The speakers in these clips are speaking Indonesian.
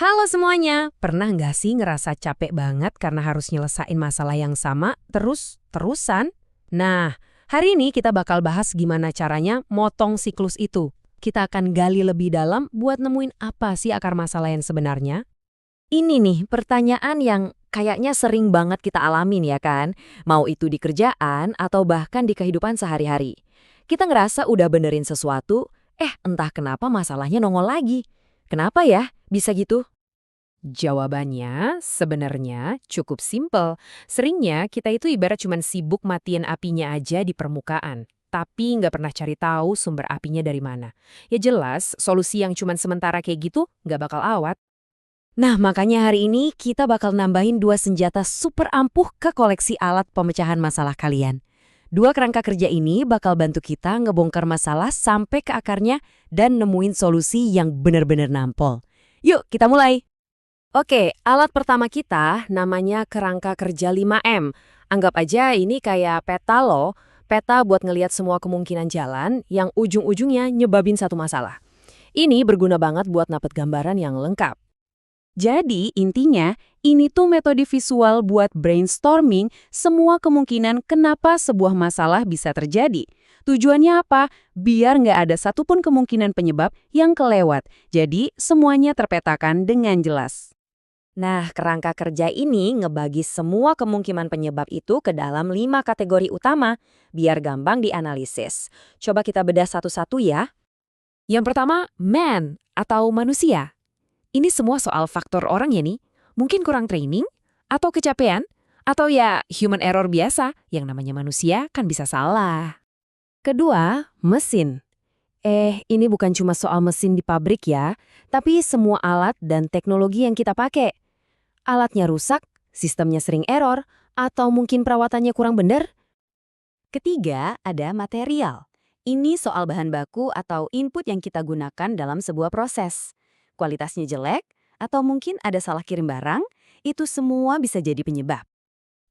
Halo semuanya, pernah nggak sih ngerasa capek banget karena harus nyelesain masalah yang sama terus-terusan? Nah, hari ini kita bakal bahas gimana caranya motong siklus itu. Kita akan gali lebih dalam buat nemuin apa sih akar masalah yang sebenarnya. Ini nih pertanyaan yang kayaknya sering banget kita alamin ya kan? Mau itu di kerjaan atau bahkan di kehidupan sehari-hari. Kita ngerasa udah benerin sesuatu, entah kenapa masalahnya nongol lagi. Kenapa ya bisa gitu? Jawabannya sebenarnya cukup simpel. Seringnya kita itu ibarat cuman sibuk matiin apinya aja di permukaan. Tapi nggak pernah cari tahu sumber apinya dari mana. Ya jelas, solusi yang cuman sementara kayak gitu nggak bakal awet. Nah makanya hari ini kita bakal nambahin dua senjata super ampuh ke koleksi alat pemecahan masalah kalian. Dua kerangka kerja ini bakal bantu kita ngebongkar masalah sampai ke akarnya dan nemuin solusi yang bener-bener nampol. Yuk kita mulai! Oke, alat pertama kita namanya kerangka kerja 5M. Anggap aja ini kayak peta loh. Peta buat ngelihat semua kemungkinan jalan yang ujung-ujungnya nyebabin satu masalah. Ini berguna banget buat dapet gambaran yang lengkap. Jadi, intinya, ini tuh metode visual buat brainstorming semua kemungkinan kenapa sebuah masalah bisa terjadi. Tujuannya apa? Biar nggak ada satupun kemungkinan penyebab yang kelewat. Jadi, semuanya terpetakan dengan jelas. Nah, kerangka kerja ini ngebagi semua kemungkinan penyebab itu ke dalam 5 kategori utama, biar gampang dianalisis. Coba kita bedah satu-satu ya. Yang pertama, man atau manusia. Ini semua soal faktor orang ya nih. Mungkin kurang training, atau kecapean, atau ya human error biasa, yang namanya manusia kan bisa salah. Kedua, mesin. Ini bukan cuma soal mesin di pabrik ya, tapi semua alat dan teknologi yang kita pakai. Alatnya rusak, sistemnya sering error, atau mungkin perawatannya kurang benar. Ketiga, ada material. Ini soal bahan baku atau input yang kita gunakan dalam sebuah proses. Kualitasnya jelek, atau mungkin ada salah kirim barang, itu semua bisa jadi penyebab.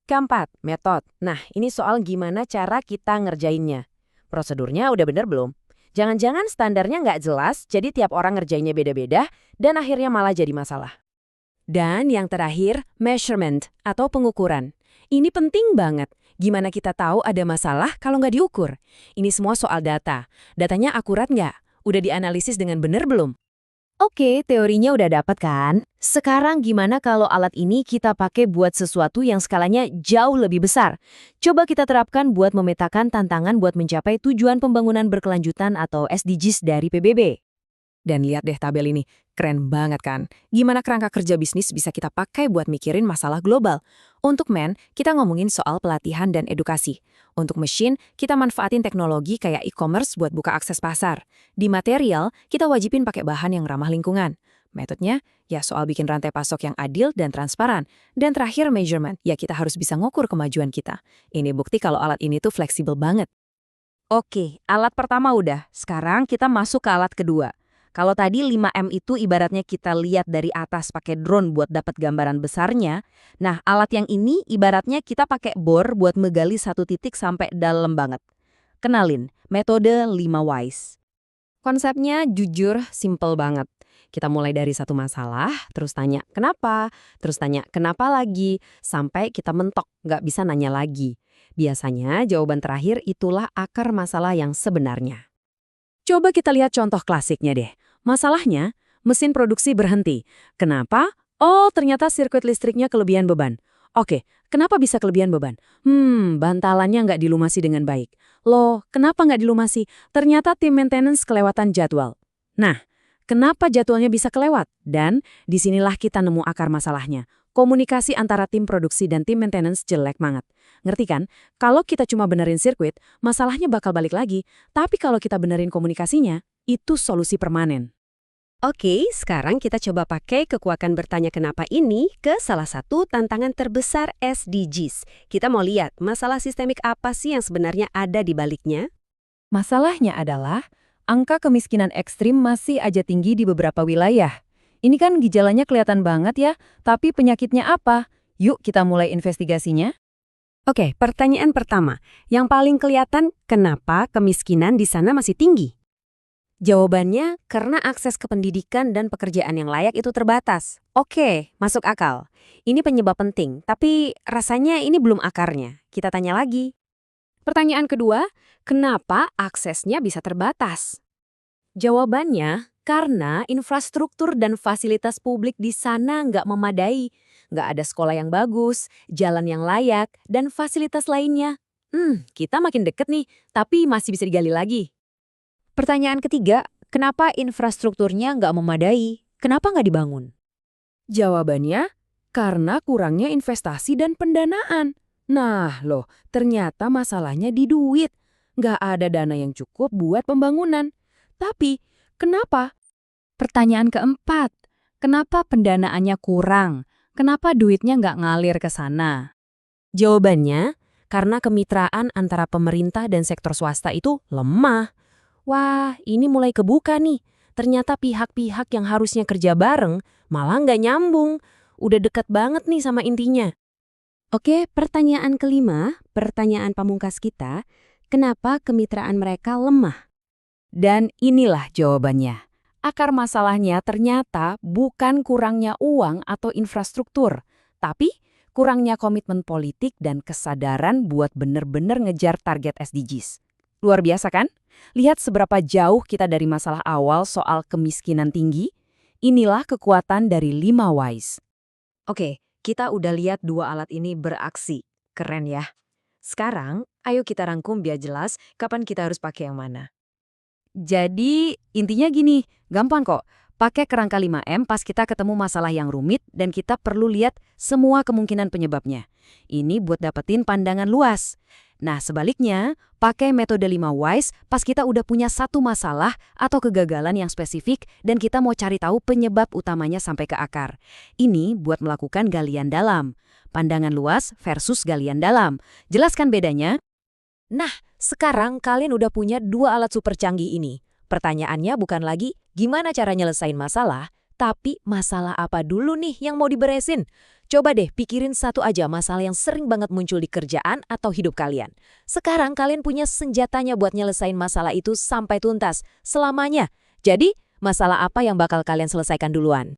Keempat, metode. Nah, ini soal gimana cara kita ngerjainnya. Prosedurnya udah bener belum? Jangan-jangan standarnya nggak jelas, jadi tiap orang ngerjainnya beda-beda, dan akhirnya malah jadi masalah. Dan yang terakhir, measurement atau pengukuran. Ini penting banget. Gimana kita tahu ada masalah kalau nggak diukur? Ini semua soal data. Datanya akurat nggak? Udah dianalisis dengan bener belum? Oke, teorinya udah dapat kan? Sekarang gimana kalau alat ini kita pakai buat sesuatu yang skalanya jauh lebih besar? Coba kita terapkan buat memetakan tantangan buat mencapai tujuan pembangunan berkelanjutan atau SDGs dari PBB. Dan lihat deh tabel ini, keren banget kan? Gimana kerangka kerja bisnis bisa kita pakai buat mikirin masalah global? Untuk man, kita ngomongin soal pelatihan dan edukasi. Untuk machine, kita manfaatin teknologi kayak e-commerce buat buka akses pasar. Di material, kita wajibin pakai bahan yang ramah lingkungan. Metodenya, ya soal bikin rantai pasok yang adil dan transparan. Dan terakhir measurement, ya kita harus bisa ngukur kemajuan kita. Ini bukti kalau alat ini tuh fleksibel banget. Oke, alat pertama udah. Sekarang kita masuk ke alat kedua. Kalau tadi 5M itu ibaratnya kita lihat dari atas pakai drone buat dapat gambaran besarnya, nah alat yang ini ibaratnya kita pakai bor buat menggali satu titik sampai dalam banget. Kenalin, metode 5 whys. Konsepnya jujur simple banget. Kita mulai dari satu masalah, terus tanya kenapa, terus tanya kenapa lagi, sampai kita mentok, nggak bisa nanya lagi. Biasanya jawaban terakhir itulah akar masalah yang sebenarnya. Coba kita lihat contoh klasiknya deh. Masalahnya, mesin produksi berhenti. Kenapa? Oh, ternyata sirkuit listriknya kelebihan beban. Oke, kenapa bisa kelebihan beban? Bantalannya nggak dilumasi dengan baik. Loh, kenapa nggak dilumasi? Ternyata tim maintenance kelewatan jadwal. Nah, kenapa jadwalnya bisa kelewat? Dan disinilah kita nemu akar masalahnya. Komunikasi antara tim produksi dan tim maintenance jelek banget. Ngerti kan? Kalau kita cuma benerin sirkuit, masalahnya bakal balik lagi. Tapi kalau kita benerin komunikasinya, itu solusi permanen. Oke, sekarang kita coba pakai kekuatan bertanya kenapa ini ke salah satu tantangan terbesar SDGs. Kita mau lihat masalah sistemik apa sih yang sebenarnya ada di baliknya? Masalahnya adalah, angka kemiskinan ekstrim masih aja tinggi di beberapa wilayah. Ini kan gejalanya kelihatan banget ya, tapi penyakitnya apa? Yuk kita mulai investigasinya. Oke, pertanyaan pertama. Yang paling kelihatan, kenapa kemiskinan di sana masih tinggi? Jawabannya, karena akses ke pendidikan dan pekerjaan yang layak itu terbatas. Oke, masuk akal. Ini penyebab penting, tapi rasanya ini belum akarnya. Kita tanya lagi. Pertanyaan kedua, kenapa aksesnya bisa terbatas? Jawabannya, karena infrastruktur dan fasilitas publik di sana nggak memadai. Nggak ada sekolah yang bagus, jalan yang layak, dan fasilitas lainnya. Kita makin deket nih, tapi masih bisa digali lagi. Pertanyaan ketiga, kenapa infrastrukturnya nggak memadai? Kenapa nggak dibangun? Jawabannya, karena kurangnya investasi dan pendanaan. Nah loh, ternyata masalahnya di duit. Nggak ada dana yang cukup buat pembangunan. Tapi, kenapa? Pertanyaan keempat, kenapa pendanaannya kurang? Kenapa duitnya nggak ngalir ke sana? Jawabannya, karena kemitraan antara pemerintah dan sektor swasta itu lemah. Wah, ini mulai kebuka nih. Ternyata pihak-pihak yang harusnya kerja bareng malah nggak nyambung. Udah dekat banget nih sama intinya. Oke, pertanyaan kelima, pertanyaan pamungkas kita, kenapa kemitraan mereka lemah? Dan inilah jawabannya. Akar masalahnya ternyata bukan kurangnya uang atau infrastruktur, tapi kurangnya komitmen politik dan kesadaran buat bener-bener ngejar target SDGs. Luar biasa kan? Lihat seberapa jauh kita dari masalah awal soal kemiskinan tinggi. Inilah kekuatan dari 5 Whys. Oke, kita udah lihat dua alat ini beraksi. Keren ya. Sekarang, ayo kita rangkum biar jelas kapan kita harus pakai yang mana. Jadi, intinya gini, gampang kok. Pakai kerangka 5M pas kita ketemu masalah yang rumit dan kita perlu lihat semua kemungkinan penyebabnya. Ini buat dapetin pandangan luas. Nah, sebaliknya, pakai metode 5 Whys pas kita udah punya satu masalah atau kegagalan yang spesifik dan kita mau cari tahu penyebab utamanya sampai ke akar. Ini buat melakukan galian dalam. Pandangan luas versus galian dalam. Jelaskan bedanya. Nah, sekarang kalian udah punya dua alat super canggih ini. Pertanyaannya bukan lagi gimana cara nyelesain masalah, tapi masalah apa dulu nih yang mau diberesin? Coba deh pikirin satu aja masalah yang sering banget muncul di kerjaan atau hidup kalian. Sekarang kalian punya senjatanya buat nyelesain masalah itu sampai tuntas, selamanya. Jadi, masalah apa yang bakal kalian selesaikan duluan?